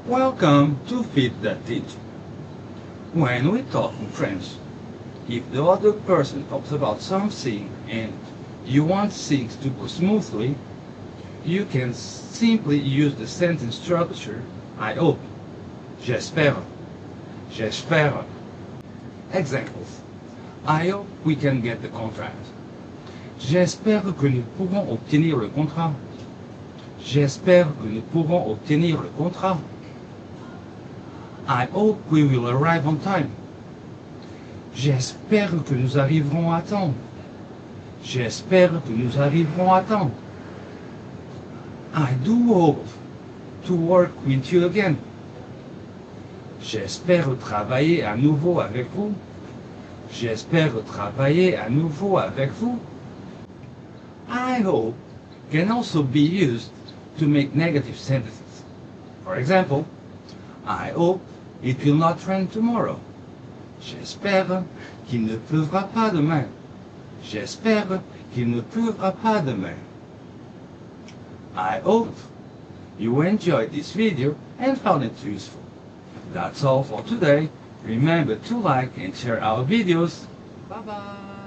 Welcome to FEET.Teaching. When we talk in French, if the other person talks about something and you want things to go smoothly, you can simply use the sentence structure I hope, j'espère, j'espère. Examples. I hope we can get the contract. J'espère que nous pourrons obtenir le contrat. J'espère que nous pourrons obtenir le contrat. I hope we will arrive on time. J'espère que nous arriverons à temps. J'espère que nous arriverons à temps. I do hope to work with you again. J'espère travailler à nouveau avec vous. J'espère travailler à nouveau avec vous. I hope can also be used to make negative sentences. For example, I hope it will not rain tomorrow. J'espère qu'il ne pleuvra pas demain. J'espère qu'il ne pleuvra pas demain. I hope you enjoyed this video and found it useful. That's all for today. Remember to like and share our videos. Bye bye.